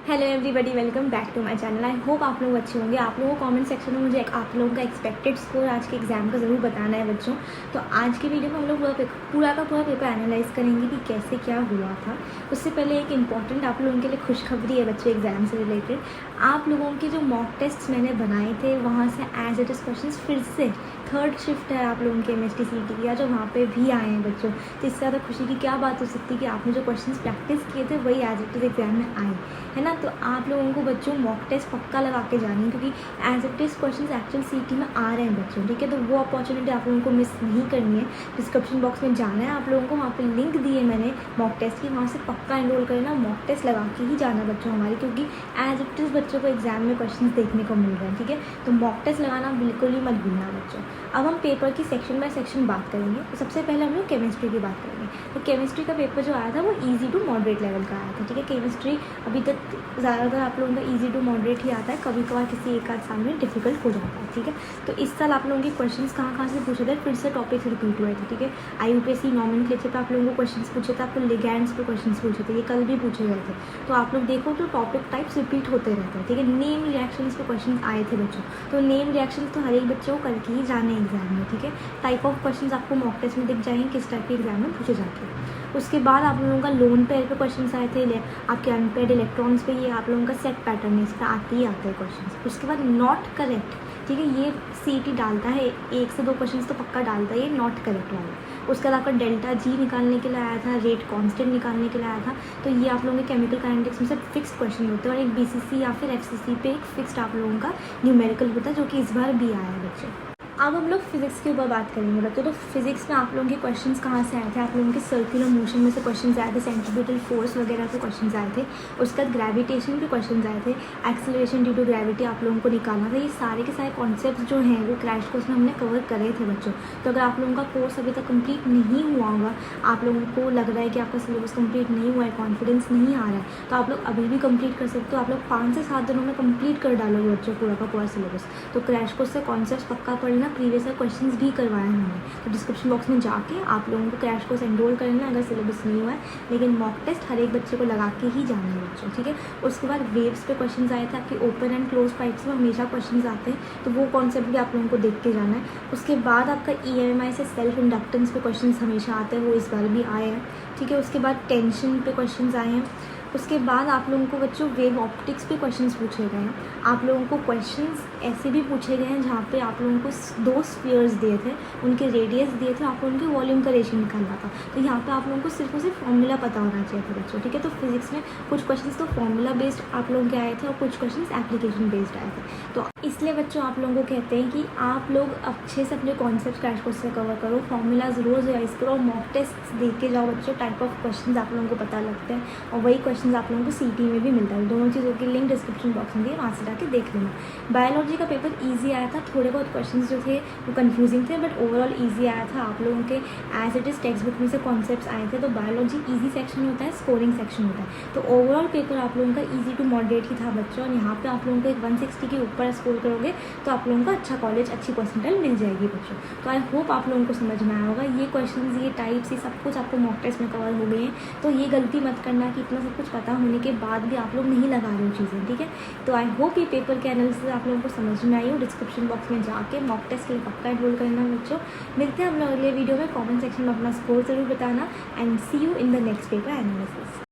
Hello everybody, welcome back to my channel. I hope आप लोग अच्छे होंगे। आप लोगों को कमेंट सेक्शन में मुझे आप लोगों का एक्सपेक्टेड स्कोर आज के एग्जाम का ज़रूर बताना है बच्चों। तो आज की वीडियो में हम लोग पूरा का पूरा पेपर एनालाइज करेंगे कि कैसे क्या हुआ था। उससे पहले एक इम्पॉर्टेंट आप लोगों के लिए खुशखबरी है बच्चों, एग्जाम से रिलेटेड। आप लोगों के जो मॉक टेस्ट मैंने बनाए थे वहाँ से एज इट इज़ क्वेश्चन फिर से थर्ड शिफ्ट है आप लोगों के MST CT की, जो वहाँ पे भी आए हैं बच्चों। तो इससे ज़्यादा खुशी की क्या बात हो सकती है कि आपने जो क्वेश्चंस प्रैक्टिस किए थे वही एज इट इज़ एग्जाम में आए, है ना। तो आप लोगों को बच्चों मॉक टेस्ट पक्का लगा के जानी है, क्योंकि as it is questions actual CT में आ रहे हैं बच्चों, ठीक है। तो वो अपॉर्चुनिटी आप लोगों को मिस नहीं करनी है। डिस्क्रिप्शन बॉक्स में जाना है आप लोगों को, वहाँ पे लिंक दी है मैंने मॉक टेस्ट की, वहाँ से पक्का एनरोल करना, मॉक टेस्ट लगा के ही जाना बच्चों हमारी, क्योंकि एज इट इज़ बच्चों को एग्जाम में क्वेश्चन देखने को मिल रहे हैं, ठीक है। तो मॉक टेस्ट लगाना बिल्कुल ही मत भूलना बच्चों। अब हम पेपर की सेक्शन बाय सेक्शन बात करेंगे। तो सबसे पहले हम लोग केमिस्ट्री की बात करेंगे। तो केमिस्ट्री का पेपर जो आया था वो ईजी टू मॉडरेट लेवल का आया था, ठीक है। केमिस्ट्री अभी तक ज़्यादातर आप लोगों का ईजी टू मॉडरेट ही आता है, कभी कभार किसी एक आध साल में डिफिकल्ट हो जाता है, ठीक है। तो इस साल आप लोगों के क्वेश्चंस कहाँ से पूछे थे, फिर से टॉपिक्स रिपीट हुए थे, ठीक है। IUPAC नॉमेनक्लेचर पे आप लोगों को क्वेश्चंस पूछे थे, आपको लिगैंड्स पे क्वेश्चंस पूछे थे, ये कल भी पूछे गए थे। तो आप लोग देखो तो टॉपिक टाइप्स रिपीट होते रहते हैं, ठीक है। नेम रिएक्शंस पे क्वेश्चन आए थे बच्चों, तो नेम रिएक्शन तो हर एक बच्चे को करके ही जाने एग्जाम में, ठीक है। टाइप ऑफ क्वेश्चंस आपको मॉक टेस्ट में दिख जाएंगे किस टाइप के एग्जाम में पूछे जाते हैं। उसके बाद आप लोगों का लोन पेयर पे क्वेश्चंस आए थे, आपके अनपेड इलेक्ट्रॉन्स पे, ये आप लोगों का सेट पैटर्न है, इस पर आते ही आते हैं क्वेश्चंस। उसके बाद नॉट करेक्ट, ठीक है, ये CT डालता है, 1 से 2 क्वेश्चंस तो पक्का डालता है ये नॉट करेक्ट वाला। उसके बाद आपका डेल्टा G निकालने के लिए आया था, रेट कांस्टेंट निकालने के लिए आया था। तो ये आप लोगों के केमिकल काइनेटिक्स में से फिक्स्ड क्वेश्चन होते हैं, और एक BCC या फिर FCC पे एक फिक्स्ड आप लोगों का न्यूमेरिकल होता है, जो कि इस बार भी आया है बच्चों। अब हम लोग फिजिक्स के ऊपर बात करेंगे बच्चों। तो फिजिक्स में आप लोगों के क्वेश्चंस कहाँ से आए थे, आप लोगों के सर्कुलर मोशन में से क्वेश्चंस आए थे, सेंट्रीब्यूटल फोर्स वगैरह के क्वेश्चंस आए थे। उसके बाद ग्रेविटेशन के क्वेश्चंस आए थे, एक्सेलरेशन ड्यू टू ग्रेविटी आप लोगों को निकालना था। ये सारे के सारे कॉन्सेप्ट जो हैं वो क्रैश कोर्स में हमने कवर करे थे बच्चों। तो अगर आप लोगों का कोर्स अभी तक कंप्लीट नहीं हुआ होगा, आप लोगों को लग रहा है कि आपका सिलेबस कंप्लीट नहीं हुआ है, कॉन्फिडेंस नहीं आ रहा है, तो आप लोग अभी भी कंप्लीट कर सकते हो। आप लोग 5 से 7 दिनों में कंप्लीट कर डालोगे बच्चों पूरा का पूरा सिलेबस। तो क्रैश कोर्स से कॉन्सेप्ट पक्का पढ़ना, प्रीवियस क्वेश्चन भी करवाए हैं हमने। तो डिस्क्रिप्शन बॉक्स में जाके आप लोगों को क्रैश कोर्स एनरोल करना है अगर सिलेबस नहीं हुआ है, लेकिन मॉक टेस्ट हर एक बच्चे को लगा के ही जाना है बच्चों, ठीक है। उसके बाद वेव्स पे क्वेश्चंस आए थे, आपके ओपन एंड क्लोज पाइप्स में हमेशा क्वेश्चंस आते हैं, तो वो कॉन्सेप्ट भी आप लोगों को देख के जाना है। उसके बाद आपका EMI से सेल्फ इंडक्टेंस पे क्वेश्चंस हमेशा आते हैं, वो इस बार भी आए हैं, ठीक है। उसके बाद टेंशन पे क्वेश्चंस आए हैं। उसके बाद आप लोगों को बच्चों वेव ऑप्टिक्स पे क्वेश्चंस पूछे गए हैं। आप लोगों को क्वेश्चंस ऐसे भी पूछे गए हैं जहाँ पे आप लोगों को 2 स्फीयर्स दिए थे, उनके रेडियस दिए थे, आपको उनके वॉल्यूम का रेशियो निकालना था। तो यहाँ पे आप लोगों को सिर्फ और सिर्फ फॉर्मूला पता होना चाहिए था बच्चों, ठीक है। तो फिजिक्स में कुछ क्वेश्चंस तो फॉर्मूला बेस्ड आप लोगों के आए थे और कुछ क्वेश्चंस एप्लीकेशन बेस्ड आए थे। तो इसलिए बच्चों आप लोगों को कहते हैं कि आप लोग अच्छे से अपने कॉन्सेप्ट क्रैश कोर्स से कवर करो, फॉर्मूलाज रोज़ रिवाइज करो और मॉक टेस्ट दे के जाओ बच्चों। टाइप ऑफ क्वेश्चंस आप लोगों को पता लगते हैं और वही क्वेश्चंस आप लोगों को CT में भी मिलता है। दोनों चीज़ों की लिंक डिस्क्रिप्शन बॉक्स में दिए, वहाँ से जाके देख लेना। बायोलॉजी का पेपर ईजी आया था, थोड़े बहुत क्वेश्चंस जो थे वो कन्फ्यूजिंग थे, बट ओवरऑल ईजी आया था। आप लोगों के as it is text book में से कॉन्सेप्ट्स आए थे। तो बायोलॉजी ईजी सेक्शन होता है, स्कोरिंग सेक्शन होता है। तो ओवरऑल पेपर आप लोगों का ईजी टू मॉडरेट ही था बच्चों, और यहाँ पे आप लोगों को एक 160 के ऊपर स्कोर करोगे तो आप लोगों को अच्छा कॉलेज, अच्छी परसेंटाइल मिल जाएगी बच्चों। तो आई होप आप लोगों को समझ में आया होगा। ये क्वेश्चंस, ये टाइप्स, ये सब कुछ आपको मॉक टेस्ट में कवर हो गए हैं। तो ये गलती मत करना कि इतना सब कुछ पता होने के बाद भी आप लोग नहीं लगा रहे हो चीज़ें, ठीक है। तो आई होप ये पेपर के एनालिसिस आप लोगों को समझ में आई हो। डिस्क्रिप्शन बॉक्स में जाके मॉक टेस्ट के लिए पक्का एनरोल करना बच्चों। मिलते हैं हम लोग अगले वीडियो में। कमेंट सेक्शन में अपना स्कोर जरूर बताना, and see you in the next paper analysis.